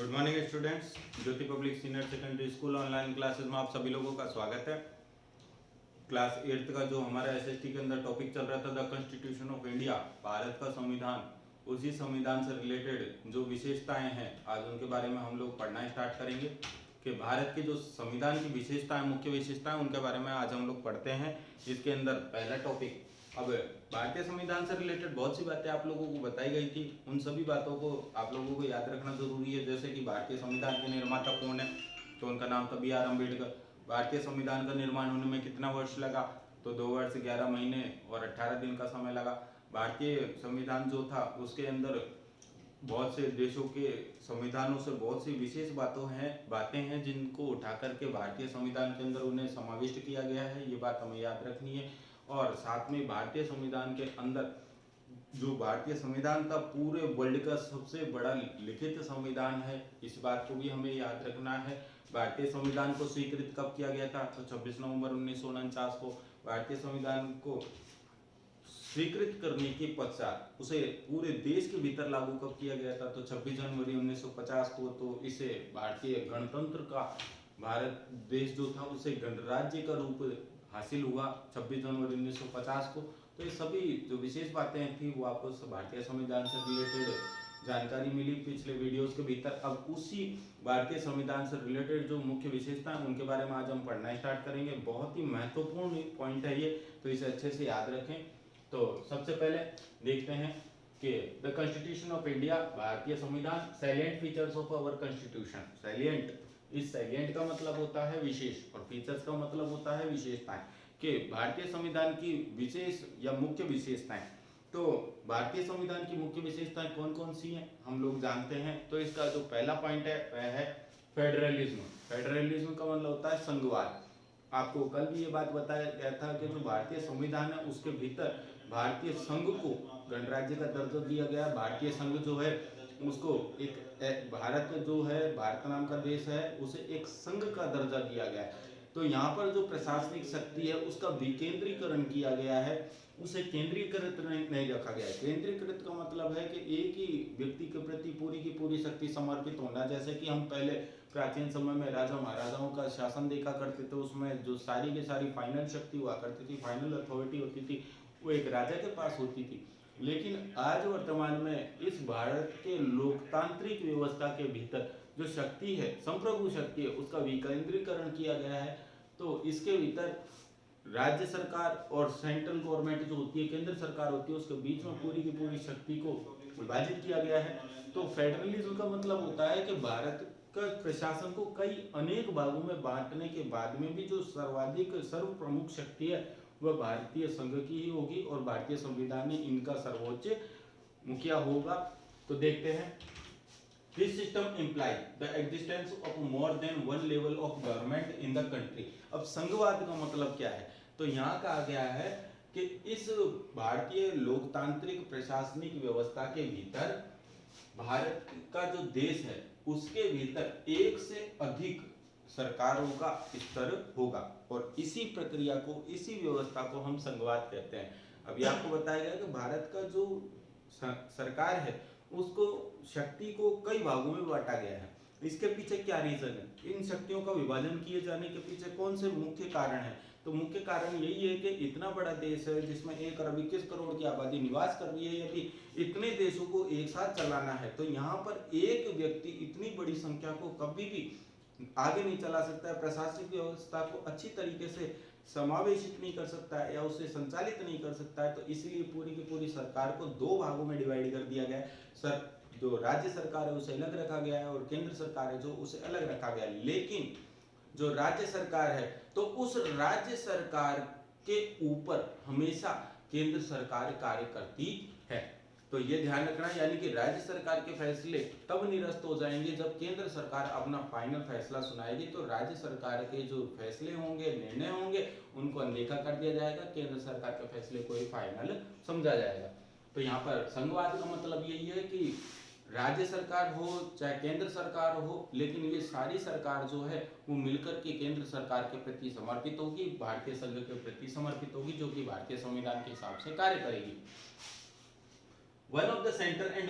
Good morning students. Jyoti public senior secondary school online classes में आप सभी लोगों का स्वागत है। क्लास 8th का जो हमारा एसएसटी के अंदर टॉपिक चल रहा था the constitution of India, Bharat का संविधान, उसी संविधान से रिलेटेड जो विशेषताएं हैं आज उनके बारे में हम लोग पढ़ना स्टार्ट करेंगे कि भारत के जो संविधान की विशेषताएं, मुख्य विशेषताएं, उनके बारे में आज हम लोग पढ़ते हैं। इसके अंदर पहला टॉपिक, अब भारतीय संविधान से रिलेटेड बहुत सी बातें आप लोगों को बताई गई थी, उन सभी बातों को आप लोगों को याद रखना जरूरी है। जैसे कि भारतीय संविधान के निर्माता कौन है, तो उनका नाम था बी आर अम्बेडकर। भारतीय संविधान का निर्माण होने में कितना वर्ष लगा, तो 2 वर्ष 11 महीने और 18 दिन का समय लगा। भारतीय संविधान जो था उसके अंदर बहुत से देशों के संविधानों से बहुत सी विशेष बातें हैं जिनको उठा करके भारतीय संविधान के अंदर उन्हें समाविष्ट किया गया है, ये बात हमें याद रखनी है। और साथ में भारतीय संविधान के अंदर जो भारतीय संविधान था पूरे वर्ल्ड का सबसे बड़ा लिखित संविधान है, इस बात को भी हमें याद रखना है। भारतीय संविधान को स्वीकृत कब किया गया था, तो 26 नवंबर 1949 को। भारतीय संविधान को स्वीकृत करने के पश्चात उसे पूरे देश के भीतर लागू कब किया गया था, तो 26 जनवरी 1950 को। तो इसे भारतीय गणतंत्र का भारत देश जो था उसे गणराज्य का रूप हासिल हुआ 26 जनवरी 1950 को। तो ये सभी जो विशेष बातें थी वो आपको भारतीय संविधान से रिलेटेड जानकारी मिली पिछले वीडियोस के भीतर। अब उसी भारतीय संविधान से रिलेटेड जो मुख्य विशेषता है उनके बारे में आज हम पढ़ना स्टार्ट करेंगे। बहुत ही महत्वपूर्ण पॉइंट है ये, तो इसे अच्छे से याद रखें। तो सबसे पहले देखते हैं कि द कॉन्स्टिट्यूशन ऑफ इंडिया, भारतीय संविधान, salient features of our constitution. Salient, इस सैलिएंट का मतलब होता है विशेष और फीचर्स का मतलब होता है विशेषताएं, कि भारतीय संविधान की विशेष या मुख्य विशेषताएं। तो भारतीय संविधान की मुख्य विशेषताएं कौन कौन सी हैं हम लोग जानते हैं। तो इसका जो पहला पॉइंट है वह है फेडरलिज्म। फेडरलिज्म का मतलब होता है संघवाद। आपको कल भी ये बात बताया गया था कि जो भारतीय संविधान है उसके भीतर भारतीय संघ को गणराज्य का दर्जा दिया गया। भारतीय संघ जो है उसको एक भारत जो है, भारत नाम का देश है, उसे एक संघ का दर्जा दिया गया है। तो यहाँ पर जो प्रशासनिक शक्ति है उसका विकेंद्रीकरण किया गया है, उसे केंद्रीकृत नहीं रखा गया है। केंद्रीकृत का मतलब है कि एक ही व्यक्ति के प्रति पूरी की पूरी शक्ति समर्पित होना। जैसे कि हम पहले प्राचीन समय में राजा महाराजाओं का शासन देखा करते थे, उसमें जो सारी की सारी फाइनल शक्ति हुआ करती थी, फाइनल अथॉरिटी होती थी, वो एक राजा के पास होती थी। लेकिन आज वर्तमान में इस भारत के लोकतांत्रिक व्यवस्था के भीतर जो शक्ति है, संप्रभु शक्ति है, उसका विकेंद्रीकरण किया गया है। तो इसके भीतर राज्य सरकार और सेंट्रल गवर्नमेंट जो होती है, केंद्र सरकार होती है, उसके बीच में पूरी की पूरी शक्ति को विभाजित किया गया है। तो फेडरलिज्म का मतलब होता है कि भारत का प्रशासन को कई अनेक भागों में बांटने के बाद में भी जो सर्वाधिक सर्व प्रमुख शक्ति है वह भारतीय संघ की ही होगी और भारतीय संविधान में इनका सर्वोच्च मुखिया होगा। तो देखते हैं, this system imply the existence of more than one level of government in the country. अब संघवाद का मतलब क्या है, तो यहाँ कहा गया है कि इस भारतीय लोकतांत्रिक प्रशासनिक व्यवस्था के भीतर भारत का जो देश है उसके भीतर एक से अधिक सरकारों का स्तर होगा और इसी प्रक्रिया को, इसी व्यवस्था को हम संघवाद कहते हैं। अभी आपको बताया गया कि भारत का जो सरकार है उसको शक्ति को कई भागों में बांटा गया है। इसके पीछे क्या रीजन है, इन शक्तियों का विभाजन किए जाने के पीछे कौन से मुख्य कारण है। तो मुख्य कारण यही है कि इतना बड़ा देश है जिसमें 1 अरब 21 करोड़ की आबादी निवास कर रही है, यदि इतने देशों को एक साथ चलाना है तो यहाँ पर एक व्यक्ति इतनी बड़ी संख्या को कभी भी आगे नहीं चला सकता है, प्रशासनिक व्यवस्था को अच्छी तरीके से समावेशित नहीं कर सकता है या उसे संचालित नहीं कर सकता है। तो इसलिए पूरी की पूरी सरकार को 2 भागों में डिवाइड कर दिया गया है। जो राज्य सरकार है उसे अलग रखा गया है और केंद्र सरकार है जो उसे अलग रखा गया है। लेकिन जो राज्य सरकार है तो उस राज्य सरकार के ऊपर हमेशा केंद्र सरकार कार्य करती है। तो ये ध्यान रखना, यानी कि राज्य सरकार के फैसले तब निरस्त हो जाएंगे जब केंद्र सरकार अपना फाइनल फैसला सुनाएगी। तो राज्य सरकार के जो फैसले होंगे, निर्णय होंगे, उनको अनदेखा कर दिया जाएगा, केंद्र सरकार के फैसले को ही फाइनल समझा जाएगा। तो यहाँ पर संघवाद का मतलब यही है कि राज्य सरकार हो चाहे केंद्र सरकार हो, लेकिन ये सारी सरकार जो है वो मिलकर के केंद्र सरकार के प्रति समर्पित होगी, भारतीय संघ के प्रति समर्पित होगी, जो कि भारतीय संविधान के हिसाब से कार्य करेगी। One of the centre and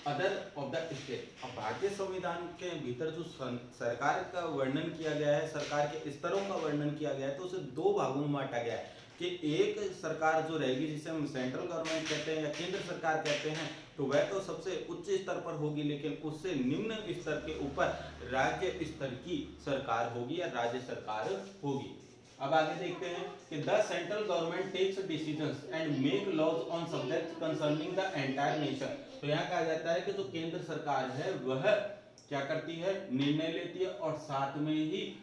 other of the state. अब भारतीय संविधान के भीतर जो सरकार का वर्णन किया गया है, सरकार के स्तरों का वर्णन किया गया है, तो उसे दो भागों में बांटा गया है कि एक सरकार जो रहेगी जिसे हम सेंट्रल गवर्नमेंट कहते हैं या केंद्र सरकार कहते हैं, तो वह तो सबसे उच्च स्तर पर होगी, लेकिन उससे निम्न स्तर के ऊपर राज्य स्तर की सरकार होगी या राज्य सरकार होगी। अब आगे देखते हैं कि the central government takes decisions and make laws on subjects concerning the entire nation. तो यहाँ कहा जाता है कि जो केंद्र सरकार है वह क्या करती है, निर्णय लेती है और साथ में ही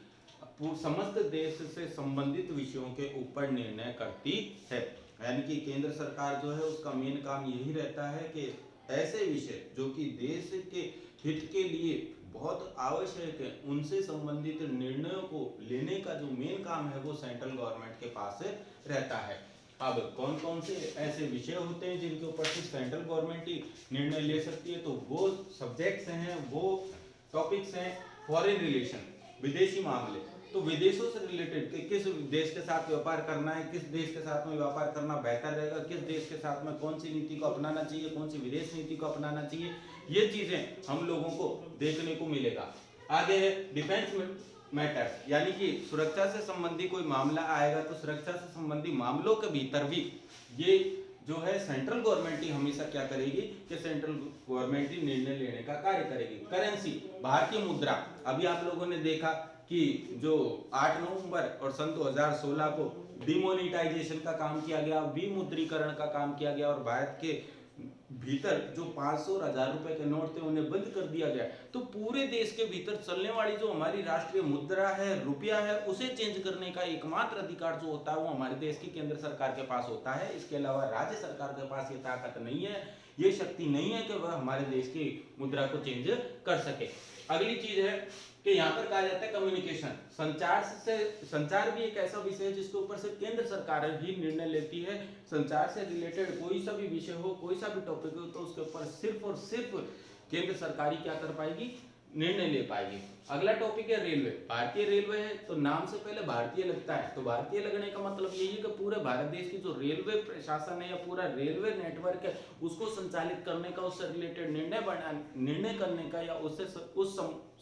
समस्त देश से संबंधित विषयों के ऊपर निर्णय करती है। यानी कि केंद्र सरकार जो है उसका मेन काम यही रहता है कि ऐसे विषय जो कि देश के हित के लिए बहुत आवश्यक है, उनसे संबंधित निर्णयों को लेने का जो मेन काम है वो सेंट्रल गवर्नमेंट के पास रहता है। अब कौन कौन से ऐसे विषय होते हैं जिनके ऊपर सिर्फ सेंट्रल गवर्नमेंट ही निर्णय ले सकती है, तो वो सब्जेक्ट्स हैं, वो टॉपिक्स हैं फॉरेन रिलेशन, विदेशी मामले। तो विदेशों से रिलेटेड किस देश के साथ व्यापार करना है, किस देश के साथ में व्यापार करना बेहतर रहेगा, किस देश के साथ में कौन सी नीति को अपनाना चाहिए, कौन सी विदेश नीति को अपनाना चाहिए, ये चीजें हम लोगों को देखने को मिलेगा। आगे है डिफेंस मैटर्स, यानी कि सुरक्षा से संबंधी कोई मामला आएगा तो सुरक्षा से संबंधी मामलों के भीतर भी ये जो है सेंट्रल गवर्नमेंट ही हमेशा क्या करेगी कि सेंट्रल गवर्नमेंट ही निर्णय लेने का कार्य करेगी। करेंसी, भारतीय मुद्रा, अभी आप लोगों ने देखा कि जो 8 नवंबर और सन 2016 को डिमोनेटाइजेशन का काम किया गया, विमुद्रीकरण का काम किया गया और भारत के भीतर जो 500 और 1000 रुपए के नोट थे उन्हें बंद कर दिया गया। तो पूरे देश के भीतर चलने वाली जो हमारी राष्ट्रीय मुद्रा है, रुपया है, उसे चेंज करने का एकमात्र अधिकार जो होता है वो हमारे देश की केंद्र सरकार के पास होता है। इसके अलावा राज्य सरकार के पास ये ताकत नहीं है, ये शक्ति नहीं है कि वह हमारे देश की मुद्रा को चेंज कर सके। अगली चीज है कि यहाँ पर कहा जाता है कम्युनिकेशन, संचार भी एक ऐसा विषय है जिसके ऊपर सिर्फ केंद्र सरकार ही निर्णय लेती है। संचार से रिलेटेड कोई सा भी विषय हो, कोई सा भी टॉपिक हो, तो उसके ऊपर सिर्फ और सिर्फ केंद्र सरकार ही क्या कर पाएगी, निर्णय ले पाएगी। अगला टॉपिक है रेलवे। भारतीय रेलवे है तो नाम से पहले भारतीय लगता है, तो भारतीय लगने का मतलब यही है कि पूरे भारत देश की जो रेलवे प्रशासन है या पूरा रेलवे नेटवर्क है उसको संचालित करने का, उससे रिलेटेड निर्णय करने का या उससे उस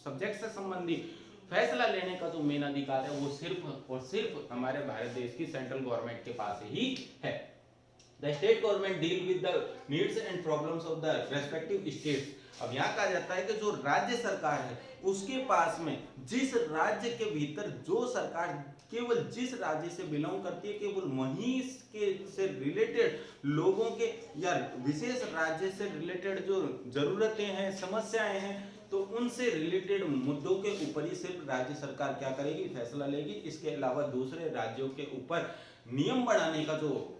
सब्जेक्ट से संबंधित फैसला लेने का जो मेन अधिकार है वो सिर्फ और सिर्फ हमारे भारत देश की सेंट्रल गवर्नमेंट के पास ही है। The state government deal with the needs and problems of the respective states। अब यहाँ कहा जाता है कि जो राज्य सरकार है उसके पास में जिस राज्य के भीतर जो सरकार केवल जिस राज्य से बिलोंग करती है, केवल वहीं के से रिलेटेड लोगों के या विशेष राज्य से रिलेटेड जो जरूरतें हैं, समस्याएं हैं, तो उनसे रिलेटेड मुद्दों के ऊपर ही सिर्फ राज्य सरकार क्या करेगी, फैसला लेगी। इसके अलावा दूसरे राज्यों के ऊपर नियम बनाने का जो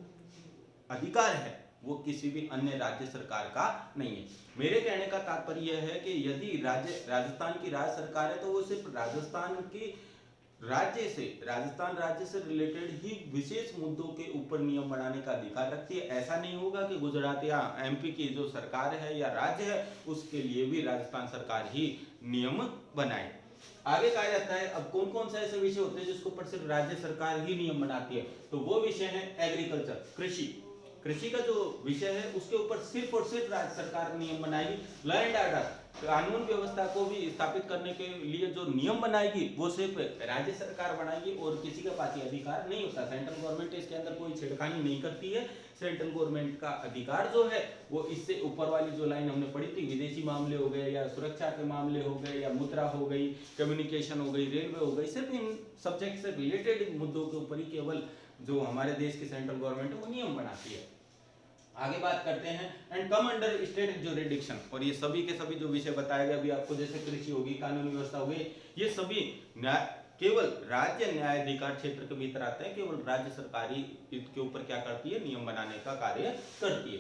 अधिकार है वो किसी भी अन्य राज्य सरकार का नहीं है। मेरे कहने का तात्पर्य यह है कि यदि राजस्थान की राज्य सरकार है तो वो सिर्फ राजस्थान राज्य से रिलेटेड ही विशेष मुद्दों के ऊपर नियम बनाने का अधिकार रखती है। ऐसा नहीं होगा कि गुजरात या एमपी की जो सरकार है या राज्य है उसके लिए भी राजस्थान सरकार ही नियम बनाए। आगे कहा जाता है अब कौन कौन से ऐसे विषय होते हैं जिसके ऊपर सिर्फ राज्य सरकार ही नियम बनाती है, तो वो विषय है एग्रीकल्चर, कृषि का जो विषय है उसके ऊपर सिर्फ और सिर्फ राज्य सरकार नियम बनाएगी। लॉ एंड ऑर्डर, कानून व्यवस्था को भी स्थापित करने के लिए जो नियम बनाएगी वो सिर्फ राज्य सरकार बनाएगी और किसी के पास ये अधिकार नहीं होता। सेंट्रल गवर्नमेंट इसके अंदर कोई छेड़खानी नहीं करती है। सेंट्रल गवर्नमेंट का अधिकार जो है वो इससे ऊपर वाली जो लाइन हमने पढ़ी थी, विदेशी मामले हो गए या सुरक्षा के मामले हो गए या मुद्रा हो गई, कम्युनिकेशन हो गई, रेलवे हो गई, सिर्फ इन सब्जेक्ट से रिलेटेड मुद्दों के ऊपर ही केवल जो हमारे देश की सेंट्रल गवर्नमेंट है वो नियम बनाती है। आगे बात करते हैं and come under state jurisdiction, और ये सभी के सभी जो विषय बताए गए अभी आपको, जैसे कृषि होगी, कानून व्यवस्था होगी, ये सभी केवल राज्य न्यायाधिकार क्षेत्र के भीतर आते हैं। केवल राज्य सरकार ही इसके ऊपर क्या करती है, नियम बनाने का कार्य करती है।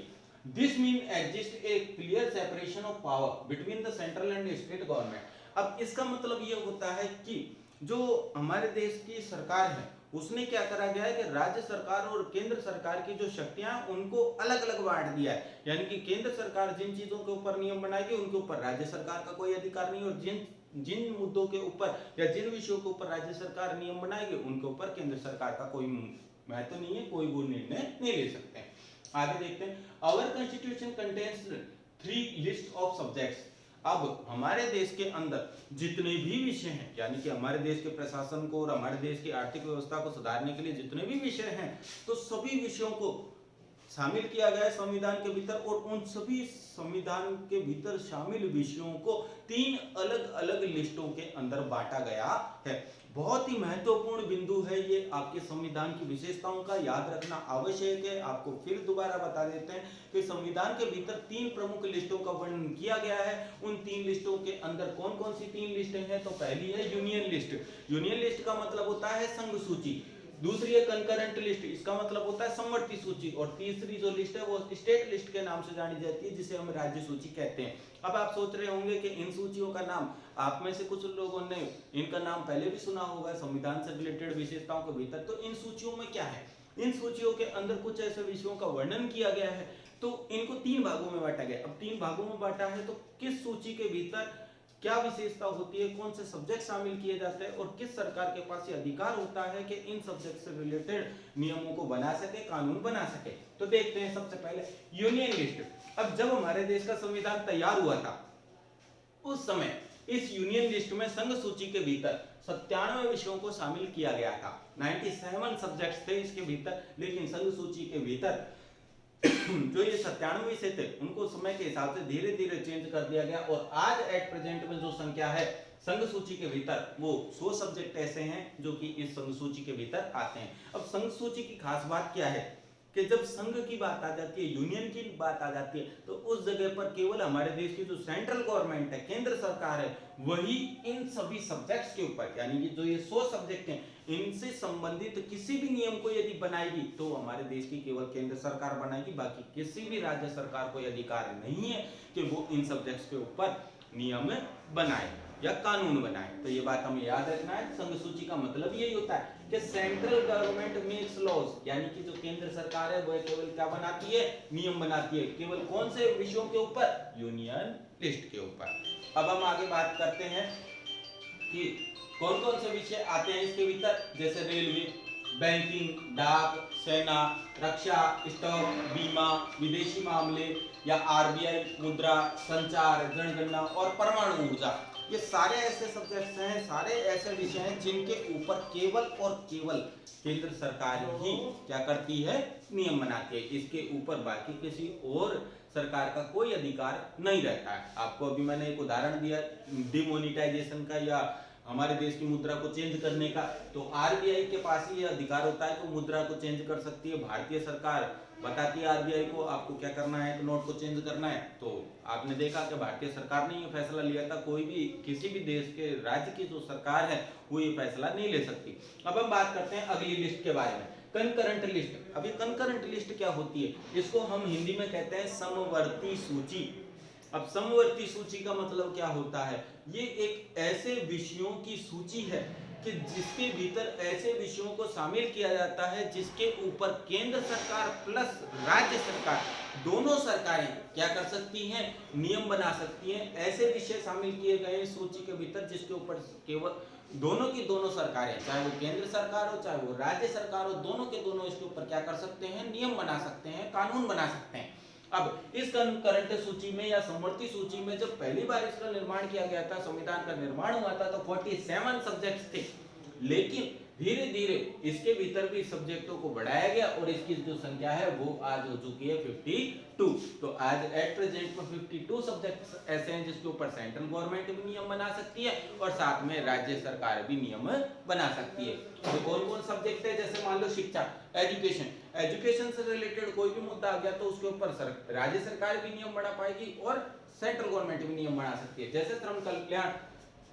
This mean exist A clear separation of power between the central and state government. अब इसका मतलब ये होता है कि जो हमारे देश की सरकार है उसने क्या करा गया है कि राज्य सरकार और केंद्र सरकार की जो शक्तियां उनको अलग अलग बांट दिया है। यानी कि केंद्र सरकार जिन चीजों के ऊपर नियम बनाएगी उनके ऊपर राज्य सरकार का कोई अधिकार नहीं, और जिन मुद्दों के ऊपर या जिन विषयों के ऊपर राज्य सरकार नियम बनाएगी उनके ऊपर केंद्र सरकार का कोई महत्व नहीं है, कोई वो निर्णय नहीं ले सकते। आगे देखते हैं, our constitution contains 3 list of subjects. अब हमारे देश के अंदर जितने भी विषय हैं, यानी कि हमारे देश के प्रशासन को और हमारे देश की आर्थिक व्यवस्था को सुधारने के लिए जितने भी विषय हैं, तो सभी विषयों को शामिल किया गया है संविधान के भीतर, और उन सभी संविधान के भीतर शामिल विषयों को 3 अलग अलग लिस्टों के अंदर बांटा गया है। बहुत ही महत्वपूर्ण बिंदु है ये, आपके संविधान की विशेषताओं का याद रखना आवश्यक है। आपको फिर दोबारा बता देते हैं कि संविधान के भीतर 3 प्रमुख लिस्टों का वर्णन किया गया है। उन 3 लिस्टों के अंदर कौन कौन सी 3 लिस्टें हैं? तो पहली है यूनियन लिस्ट। यूनियन लिस्ट का मतलब होता है संघ सूची। दूसरी है कंकरेंट लिस्ट, इसका मतलब होता है समवर्ती सूची। और तीसरी जो लिस्ट है वो स्टेट लिस्ट के नाम से जानी जाती है, जिसे हम राज्य सूची कहते हैं। अब आप सोच रहे होंगे कि इन सूचियों का नाम, आप में से कुछ लोगों ने इनका नाम पहले भी सुना होगा संविधान से रिलेटेड विशेषताओं के भीतर। तो इन सूचियों में क्या है? इन सूचियों के अंदर कुछ ऐसे विषयों का वर्णन किया गया है, तो इनको 3 भागों में बांटा गया। अब 3 भागों में बांटा है तो किस सूची के भीतर क्या विशेषता होती है, कौन से सब्जेक्ट शामिल किए जाते हैं, और किस सरकार के पास ये अधिकार होता है कि इन सब्जेक्ट से रिलेटेड नियमों को बना सके, कानून बना सके। तो देखते हैं सबसे पहले यूनियन लिस्ट। अब जब हमारे देश का संविधान तैयार हुआ था, उस समय इस यूनियन लिस्ट में संघ सूची के भीतर 97 विषयों को शामिल किया गया था। 97 सब्जेक्ट्स थे इसके भीतर, लेकिन संघ सूची के भीतर जो ये 97 विषय थे उनको समय के हिसाब से धीरे धीरे चेंज कर दिया गया, और आज एट प्रेजेंट में जो संख्या है संघ सूची के भीतर, वो 100 सब्जेक्ट ऐसे हैं जो कि इस संघ सूची के भीतर आते हैं। अब संघ सूची की खास बात क्या है कि जब संघ की बात आ जाती है, यूनियन की बात आ जाती है, तो उस जगह पर केवल हमारे देश की जो सेंट्रल गवर्नमेंट है, केंद्र सरकार है, वही इन सभी सब्जेक्ट्स के ऊपर, यानी कि जो ये 100 सब्जेक्ट हैं, इनसे संबंधित किसी भी नियम को यदि बनाएगी तो हमारे देश की केवल केंद्र सरकार बनाएगी। बाकी किसी भी राज्य सरकार को अधिकार नहीं है कि वो इन सब्जेक्ट्स के ऊपर नियम बनाए या कानून बनाए। तो ये बात हमें याद रखना है। संघ सूची का मतलब यही होता है कि सेंट्रल गवर्नमेंट मेक्स लॉज, यानी कि जो केंद्र सरकार है वह केवल क्या बनाती है? नियम बनाती है। केवल कौन से विषयों के ऊपर? यूनियन लिस्ट के ऊपर। अब हम आगे बात करते हैं कि कौन कौन से विषय आते हैं इसके भीतर, जैसे रेलवे, बैंकिंग, डाक, सेना, रक्षा, स्टॉक, बीमा, विदेशी मामले या आरबीआई, मुद्रा, संचार, जनगणना और परमाणु ऊर्जा। ये सारे ऐसे सब्जेक्ट्स हैं, सारे ऐसे विषय हैं जिनके ऊपर केवल और केवल केंद्र सरकार ही क्या करती है? नियम बनाती है। इसके ऊपर बाकी किसी और सरकार का कोई अधिकार नहीं रहता है। आपको अभी मैंने एक उदाहरण दिया डिमोनिटाइजेशन का या हमारे देश की मुद्रा को चेंज करने का, तो आरबीआई के पास ही ये अधिकार होता है कि मुद्रा को चेंज कर सकती है। भारतीय सरकार बताती है आरबीआई को आपको क्या करना है, तो नोट को चेंज करना है। तो आपने देखा कि भारतीय सरकार ने ये फैसला लिया था, कोई भी किसी भी देश के राज्य की जो सरकार है वो ये फैसला नहीं ले सकती। अब हम बात करते हैं अगली लिस्ट के बारे में, कंकरेंट लिस्ट। अब ये कंकरेंट लिस्ट क्या होती है? इसको हम हिंदी में कहते हैं समवर्ती सूची। अब समवर्ती सूची का मतलब क्या होता है? ये एक ऐसे विषयों की सूची है कि जिसके भीतर ऐसे विषयों को शामिल किया जाता है जिसके ऊपर केंद्र सरकार प्लस राज्य सरकार, दोनों सरकारें क्या कर सकती हैं? नियम बना सकती हैं। ऐसे विषय शामिल किए गए सूची के भीतर जिसके ऊपर केवल दोनों की दोनों सरकारें, चाहे वो केंद्र सरकार हो चाहे वो राज्य सरकार हो, दोनों के दोनों इसके ऊपर क्या कर सकते हैं? नियम बना सकते हैं, कानून बना सकते हैं। अब इस करंट सूची में या समवर्ती सूची में जब पहली बार इसका निर्माण किया गया था, संविधान का निर्माण हुआ था, तो 47 सब्जेक्ट्स थे, लेकिन धीरे धीरे इसके भीतर भी सब्जेक्टों को बढ़ाया गया और इसकी जो संख्या है वो आज हो चुकी है 52। तो आज एट प्रेजेंट में 52 सब्जेक्ट्स ऐसे हैं जिसके ऊपर सेंट्रल गवर्नमेंट भी नियम बना सकती है और साथ में राज्य सरकार भी नियम बना सकती है। तो कौन कौन सब्जेक्ट है? जैसे मान लो शिक्षा, एजुकेशन से रिलेटेड कोई भी मुद्दा आ गया तो उसके ऊपर राज्य सरकार भी नियम बना पाएगी और सेंट्रल गवर्नमेंट भी नियम बना सकती है। जैसे श्रम कल्याण,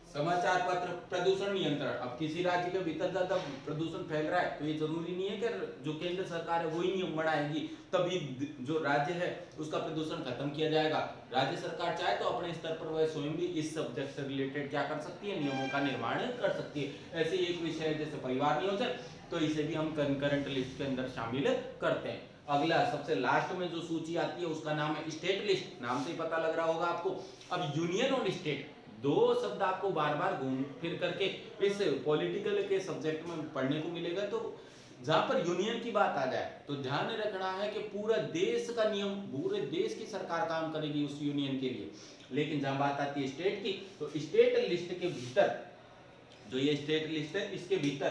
समाचार पत्र, प्रदूषण नियंत्रण। अब किसी राज्य के भीतर ज्यादा प्रदूषण फैल रहा है तो ये जरूरी नहीं है कि जो केंद्र सरकार है वही नियम बनाएगी तभी जो राज्य है उसका प्रदूषण खत्म किया जाएगा। राज्य सरकार चाहे तो अपने स्तर पर वह स्वयं भी इस सब्जेक्ट से रिलेटेड क्या कर सकती है? नियमों का निर्माण कर सकती है। ऐसे एक विषय है जैसे परिवार नियोजन, तो इसे भी हम कंकरेंट लिस्ट के अंदर शामिल करते हैं। अगला सबसे लास्ट में जो सूची आती है उसका नाम है स्टेट लिस्ट। नाम से ही पता लग रहा होगा आपको। अब यूनियन और स्टेट दो शब्द आपको बार बार घूम फिर करके इस पॉलिटिकल के सब्जेक्ट में पढ़ने को मिलेगा। तो जहां पर यूनियन की बात आ जाए तो ध्यान रखना है कि पूरा देश का नियम, पूरे देश की सरकार काम करेगी उस यूनियन के लिए। लेकिन जहां बात आती है स्टेट की, तो स्टेट लिस्ट के भीतर, जो ये स्टेट लिस्ट है, इसके भीतर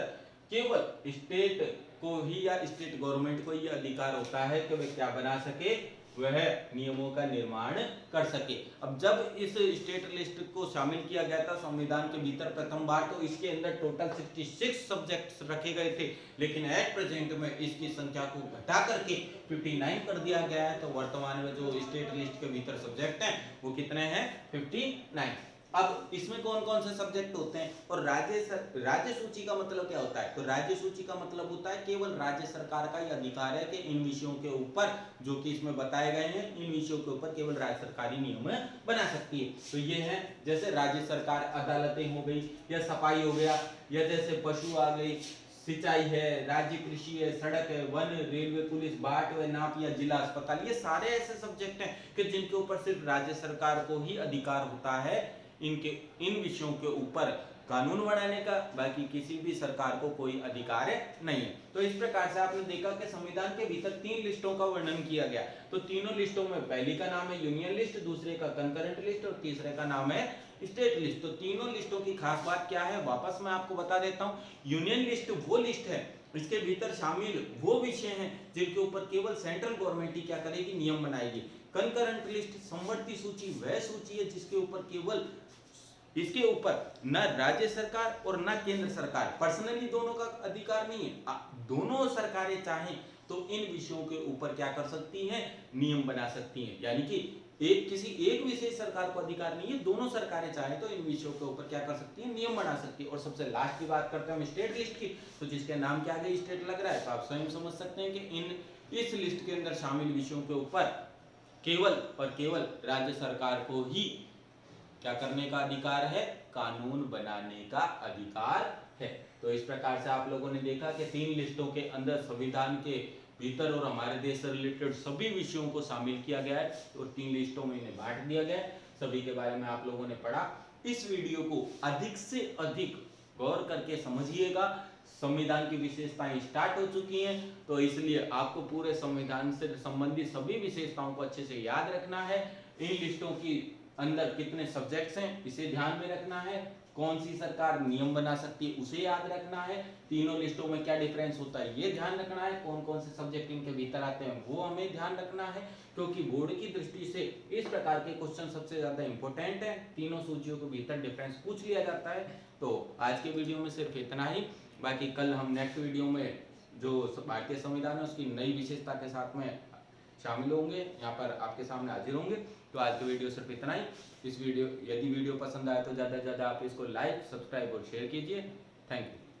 केवल स्टेट को ही या स्टेट गवर्नमेंट को ये अधिकार होता है कि वह क्या बना सके, वह नियमों का निर्माण कर सके। अब जब इस स्टेट लिस्ट को शामिल किया गया था संविधान के भीतर प्रथम बार, तो इसके अंदर टोटल 66 सब्जेक्ट्स रखे गए थे, लेकिन एट प्रेजेंट में इसकी संख्या को घटा करके 59 कर दिया गया है। तो वर्तमान में जो स्टेट लिस्ट के भीतर सब्जेक्ट हैं वो कितने हैं, 59। अब इसमें कौन कौन से सब्जेक्ट होते हैं, और राज्य सूची का मतलब क्या होता है, तो राज्य सूची का मतलब होता है केवल राज्य सरकार का यह अधिकार है कि इन विषयों के ऊपर जो कि इसमें बताए गए हैं, इन विषयों के ऊपर केवल राज्य सरकार ही नियम बना सकती है। तो ये है, जैसे राज्य सरकार अदालतें हो गई, या सफाई हो गया, या जैसे पशु आ गई, सिंचाई है, राज्य कृषि है, सड़क है, वन, रेलवे, पुलिस, बाट व नाप, या जिला अस्पताल, ये सारे ऐसे सब्जेक्ट हैं कि जिनके ऊपर सिर्फ राज्य सरकार को ही अधिकार होता है इन विषयों के ऊपर कानून बनाने का, बाकी किसी भी सरकार को कोई अधिकार नहीं है। तो इस प्रकार से आपने देखा कि संविधान के भीतर 3 लिस्टों का वर्णन किया गया। तो तीनों लिस्टों में पहली का नाम है यूनियन लिस्ट, दूसरे का कंकरेंट लिस्ट और तीसरे का नाम है स्टेट लिस्ट। तो तीनों लिस्टों की खास बात क्या है, वापस मैं आपको बता देता हूँ। यूनियन लिस्ट वो लिस्ट है, इसके भीतर शामिल वो विषय हैं जिनके ऊपर केवल सेंट्रल गवर्नमेंट ही क्या करेगी, नियम बनाएगी। कंकरेंट लिस्ट समवर्ती सूची वह सूची है जिसके ऊपर केवल, इसके ऊपर न राज्य सरकार और न केंद्र सरकार, पर्सनली दोनों का अधिकार नहीं है। दोनों सरकारें चाहें तो इन विषयों के ऊपर क्या कर सकती हैं, नियम बना सकती हैं। यानी कि किसी एक विशेष सरकार को अधिकार नहीं है, दोनों सरकारें चाहें तो इन विषयों के ऊपर क्या कर सकती है, नियम बना सकती है। और सबसे लास्ट की बात करते हैं हम स्टेट लिस्ट की, तो जिसके नाम के आगे स्टेट लग रहा है तो आप स्वयं समझ सकते हैं कि इस लिस्ट के अंदर शामिल विषयों के ऊपर केवल और केवल राज्य सरकार को ही क्या करने का अधिकार है, कानून बनाने का अधिकार है। तो इस प्रकार से आप लोगों ने देखा कि 3 लिस्टों के अंदर संविधान के भीतर और हमारे देश से रिलेटेड सभी विषयों को शामिल किया गया है और 3 लिस्टों में इन्हें बांट दिया गया है। सभी के बारे में आप लोगों ने पढ़ा। इस वीडियो को अधिक से अधिक गौर करके समझिएगा। संविधान की विशेषताएं स्टार्ट हो चुकी हैं, तो इसलिए आपको पूरे संविधान से संबंधित सभी विशेषताओं को अच्छे से याद रखना है। इन लिस्टों की अंदर कितने सब्जेक्ट्स हैं इसे ध्यान में रखना है, कौन सी सरकार नियम बना सकती है उसे याद रखना है, तीनों लिस्टों में क्या डिफरेंस होता है ये ध्यान रखना है, कौन कौन से सब्जेक्ट इनके भीतर आते हैं वो हमें ध्यान रखना है, क्योंकि बोर्ड की दृष्टि से इस प्रकार के क्वेश्चन सबसे ज्यादा इंपॉर्टेंट है। तीनों सूचियों के भीतर डिफरेंस पूछ लिया जाता है। तो आज के वीडियो में सिर्फ इतना ही, बाकी कल हम नेक्स्ट वीडियो में जो भारतीय संविधान है उसकी नई विशेषता के साथ में शामिल होंगे, यहाँ पर आपके सामने हाजिर होंगे। तो आज का वीडियो सिर्फ इतना ही। इस वीडियो यदि वीडियो पसंद आए तो ज़्यादा से ज़्यादा आप इसको लाइक, सब्सक्राइब और शेयर कीजिए। Thank you.